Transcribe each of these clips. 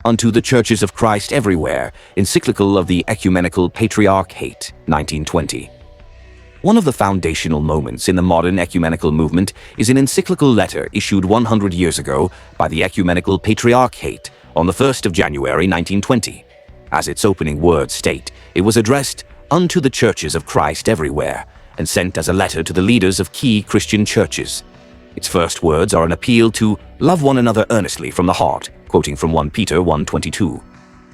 unto the churches of Christ everywhere, Encyclical of the Ecumenical Patriarchate, 1920. One of the foundational moments in the modern ecumenical movement is an encyclical letter issued 100 years ago by the Ecumenical Patriarchate on the 1st of January 1920. As its opening words state, it was addressed unto the churches of Christ everywhere and sent as a letter to the leaders of key Christian churches. Its first words are an appeal to love one another earnestly from the heart, quoting from 1 Peter 1:22.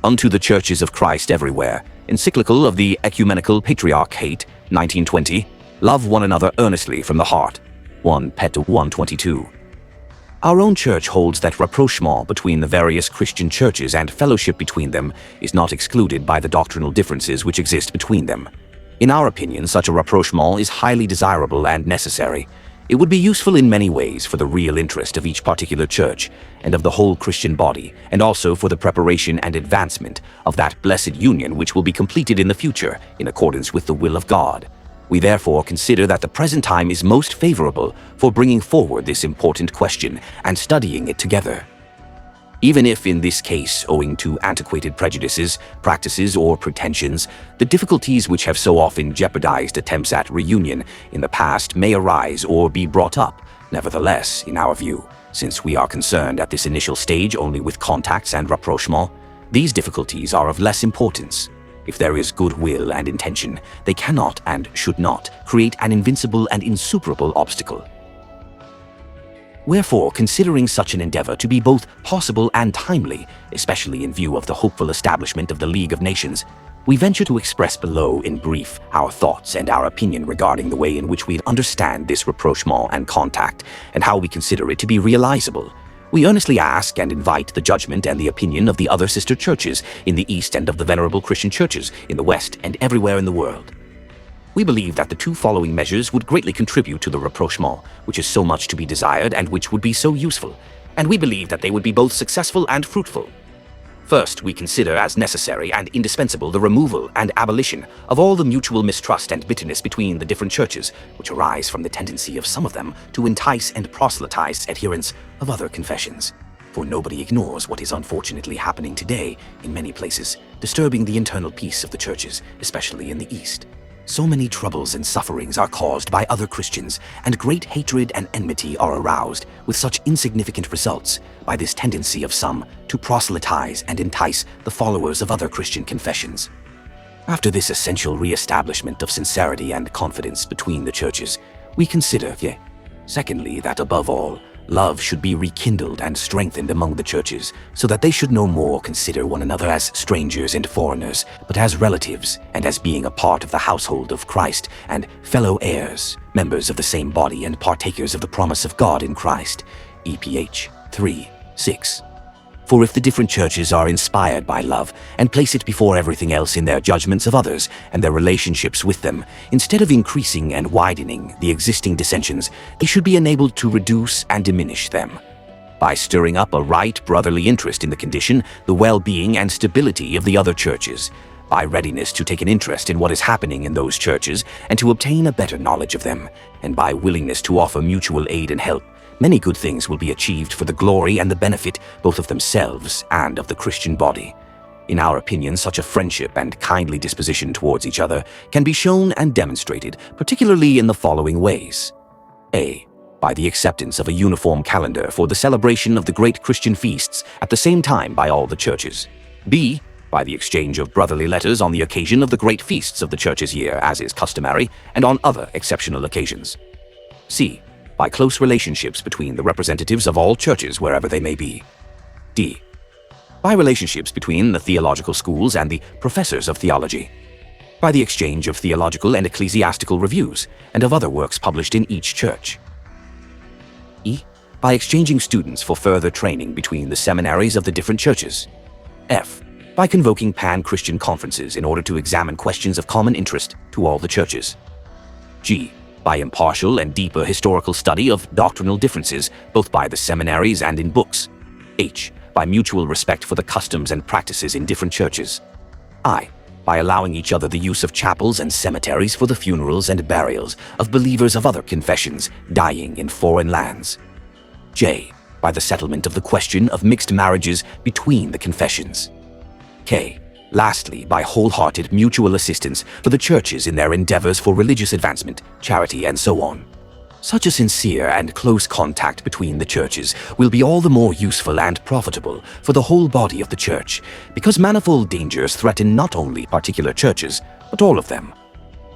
Unto the churches of Christ everywhere, Encyclical of the Ecumenical Patriarchate, 1920, love one another earnestly from the heart, 1 Peter 1:22. Our own church holds that rapprochement between the various Christian churches and fellowship between them is not excluded by the doctrinal differences which exist between them. In our opinion, such a rapprochement is highly desirable and necessary. It would be useful in many ways for the real interest of each particular church and of the whole Christian body, and also for the preparation and advancement of that blessed union which will be completed in the future in accordance with the will of God. We therefore consider that the present time is most favorable for bringing forward this important question and studying it together. Even if in this case, owing to antiquated prejudices, practices, or pretensions, the difficulties which have so often jeopardized attempts at reunion in the past may arise or be brought up, nevertheless, in our view, since we are concerned at this initial stage only with contacts and rapprochement, these difficulties are of less importance. If there is goodwill and intention, they cannot and should not create an invincible and insuperable obstacle. Wherefore, considering such an endeavor to be both possible and timely, especially in view of the hopeful establishment of the League of Nations, we venture to express below in brief our thoughts and our opinion regarding the way in which we understand this rapprochement and contact, and how we consider it to be realizable. We earnestly ask and invite the judgment and the opinion of the other sister churches in the East and of the venerable Christian churches in the West and everywhere in the world. We believe that the two following measures would greatly contribute to the rapprochement, which is so much to be desired and which would be so useful, and we believe that they would be both successful and fruitful. First, we consider as necessary and indispensable the removal and abolition of all the mutual mistrust and bitterness between the different churches, which arise from the tendency of some of them to entice and proselytize adherents of other confessions. For nobody ignores what is unfortunately happening today in many places, disturbing the internal peace of the churches, especially in the East. So many troubles and sufferings are caused by other Christians, and great hatred and enmity are aroused, with such insignificant results, by this tendency of some to proselytize and entice the followers of other Christian confessions. After this essential re-establishment of sincerity and confidence between the churches, we consider, secondly, that above all, love should be rekindled and strengthened among the churches, so that they should no more consider one another as strangers and foreigners, but as relatives, and as being a part of the household of Christ, and fellow heirs, members of the same body and partakers of the promise of God in Christ. EPH 3:6. For if the different churches are inspired by love and place it before everything else in their judgments of others and their relationships with them, instead of increasing and widening the existing dissensions, they should be enabled to reduce and diminish them. By stirring up a right brotherly interest in the condition, the well-being and stability of the other churches, by readiness to take an interest in what is happening in those churches and to obtain a better knowledge of them, and by willingness to offer mutual aid and help, many good things will be achieved for the glory and the benefit both of themselves and of the Christian body. In our opinion, such a friendship and kindly disposition towards each other can be shown and demonstrated, particularly in the following ways. A. By the acceptance of a uniform calendar for the celebration of the great Christian feasts at the same time by all the churches. B. By the exchange of brotherly letters on the occasion of the great feasts of the church's year, as is customary, and on other exceptional occasions. C. By close relationships between the representatives of all churches wherever they may be. D. By relationships between the theological schools and the professors of theology. By the exchange of theological and ecclesiastical reviews and of other works published in each church. E. By exchanging students for further training between the seminaries of the different churches. F. By convoking pan-Christian conferences in order to examine questions of common interest to all the churches. G. By impartial and deeper historical study of doctrinal differences, both by the seminaries and in books. H. By mutual respect for the customs and practices in different churches. I. By allowing each other the use of chapels and cemeteries for the funerals and burials of believers of other confessions dying in foreign lands. J. by the settlement of the question of mixed marriages between the confessions. K. Lastly, by wholehearted mutual assistance for the churches in their endeavors for religious advancement, charity, and so on. Such a sincere and close contact between the churches will be all the more useful and profitable for the whole body of the church, because manifold dangers threaten not only particular churches, but all of them.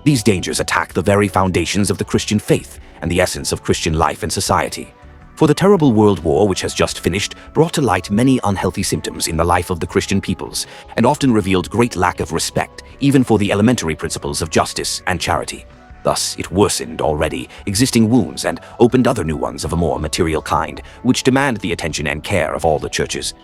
These dangers attack the very foundations of the Christian faith and the essence of Christian life and society. For the terrible world war which has just finished brought to light many unhealthy symptoms in the life of the Christian peoples, and often revealed great lack of respect even for the elementary principles of justice and charity. Thus, it worsened already existing wounds and opened other new ones of a more material kind, which demand the attention and care of all the churches.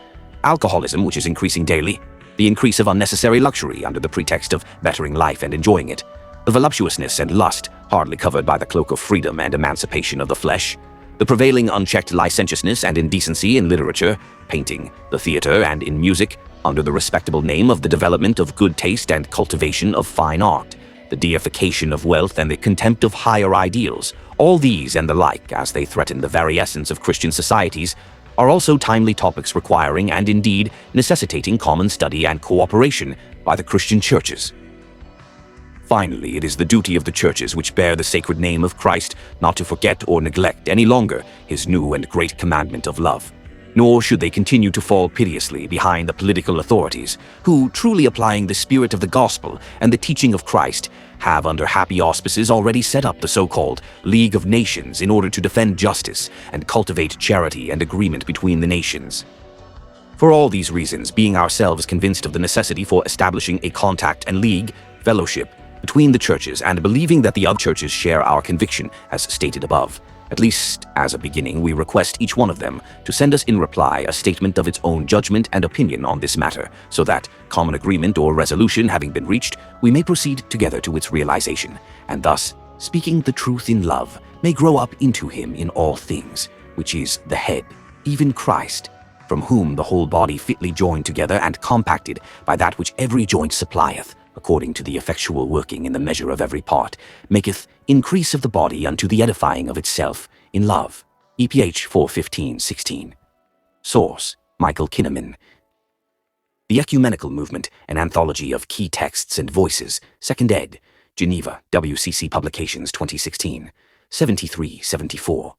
Alcoholism, which is increasing daily, the increase of unnecessary luxury under the pretext of bettering life and enjoying it, the voluptuousness and lust, hardly covered by the cloak of freedom and emancipation of the flesh, the prevailing unchecked licentiousness and indecency in literature, painting, the theater, and in music, under the respectable name of the development of good taste and cultivation of fine art, the deification of wealth and the contempt of higher ideals, all these and the like, as they threaten the very essence of Christian societies, are also timely topics requiring and indeed necessitating common study and cooperation by the Christian churches. Finally, it is the duty of the churches which bear the sacred name of Christ not to forget or neglect any longer his new and great commandment of love. Nor should they continue to fall piteously behind the political authorities, who, truly applying the spirit of the gospel and the teaching of Christ, have under happy auspices already set up the so-called League of Nations in order to defend justice and cultivate charity and agreement between the nations. For all these reasons, being ourselves convinced of the necessity for establishing a contact and league, fellowship, between the churches, and believing that the other churches share our conviction as stated above, at least as a beginning, we request each one of them to send us in reply a statement of its own judgment and opinion on this matter, so that, common agreement or resolution having been reached, we may proceed together to its realization, and thus, speaking the truth in love, may grow up into him in all things, which is the head, even Christ, from whom the whole body fitly joined together and compacted by that which every joint supplieth, according to the effectual working in the measure of every part, maketh increase of the body unto the edifying of itself in love. EPH 4:15-16. Source: Michael Kinnaman. The Ecumenical Movement, an anthology of key texts and voices, 2nd ed., Geneva, WCC Publications 2016, 73-74.